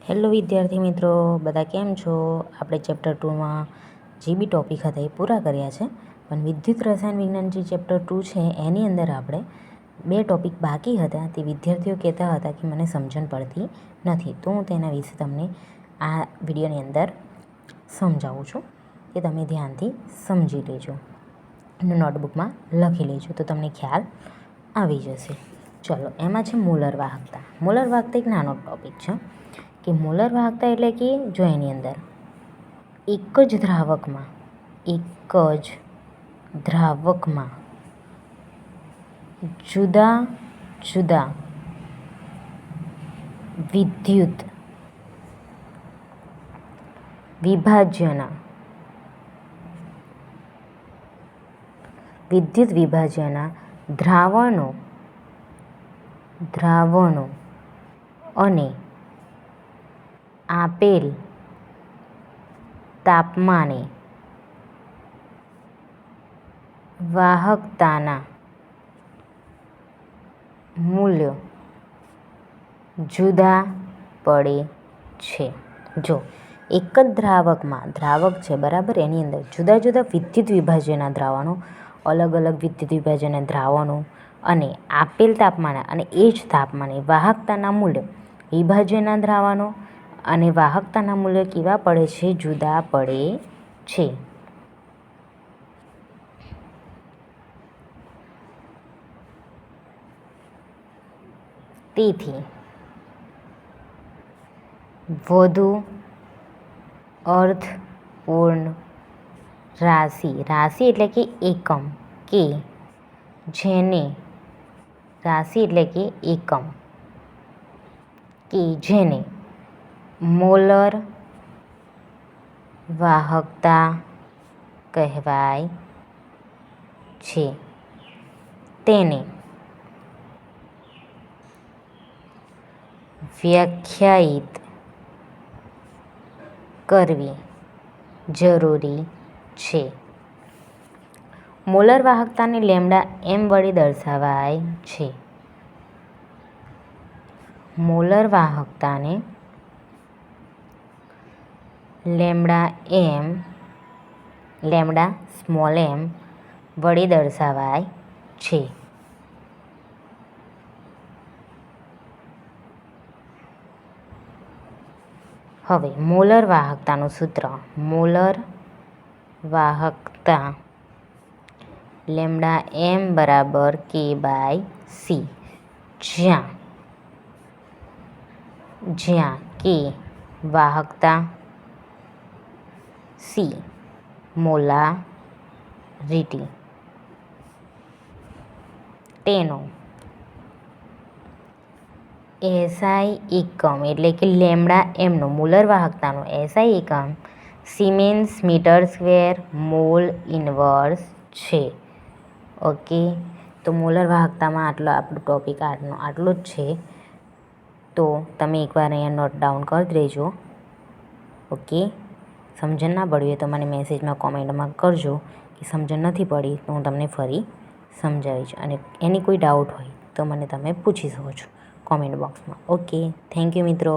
Hello વિદ્યાર્થી મિત્રો, બધા કેમ છો? આપણે ચેપ્ટર 2માં જે બી ટૉપિક હતા એ પૂરા કર્યા છે, પણ વિદ્યુત રસાયણ વિજ્ઞાન જે ચેપ્ટર 2 છે એની અંદર આપણે 2 ટૉપિક બાકી હતા. તે વિદ્યાર્થીઓ કહેતા હતા કે મને સમજણ પડતી નથી, તો હું તેના વિશે તમને આ વિડીયોની અંદર સમજાવું છું કે તમે ધ્યાનથી સમજી લેજો અને નોટબુકમાં લખી લેજો તો તમને ખ્યાલ આવી જશે. ચલો, એમાં છે મોલર વાહકતા. મોલર વાહકતા એક નાનો ટૉપિક છે કે મોલર વાહકતા એટલે કે જો એની અંદર એક જ દ્રાવકમાં જુદા જુદા વિદ્યુત વિભાજ્યના દ્રાવણો અને આપેલ તાપમાને વાહકતાના મૂલ્યો જુદા પડે છે. જો એક જ દ્રાવક છે બરાબર, એની અંદર જુદા જુદા વિદ્યુત વિભાજ્યના દ્રાવણો, અલગ અલગ વિદ્યુત વિભાજ્યના દ્રાવણો અને આપેલ તાપમાને અને એ જ તાપમાને વાહકતાના મૂલ્યો, વિભાજ્યના દ્રાવણો અને વાહકતાના મૂલ્યો કેવા પડે છે? જુદા પડે છે. તેથી વધુ અર્થપૂર્ણ રાશિ એટલે કે એકમ કે જેને મોલર વાહકતા કહેવાય છે, તેને વ્યાખ્યાયિત કરવી જરૂરી છે. મોલર વાહકતાને λm વડે દર્શાવાય છે. મોલર વાહકતાને λm વડે દર્શાવાય છે. હવે મોલર વાહકતાનું સૂત્ર. મોલર વાહકતા λm બરાબર K/C, જ્યાં K વાહકતા, C મોલારિટી. તેનો SI એકમ એટલે કે λmનો મોલર વાહકતાનો SI એકમ siemens metre square mole inverse છે. ઓકે, તો મોલર વાહકતામાં આપણો ટૉપિક આટલો જ છે. તો તમે એકવાર અહીંયા નોટ ડાઉન કરી દેજો. ઓકે, સમજણ ના પડી હોય તો મને મેસેજમાં કોમેન્ટમાં કરજો કે સમજણ નથી પડી, તો હું તમને ફરી સમજાવીશ. અને એની કોઈ ડાઉટ હોય તો મને તમે પૂછી શકો છો કોમેન્ટ બોક્સમાં. ઓકે, થેન્ક યુ મિત્રો.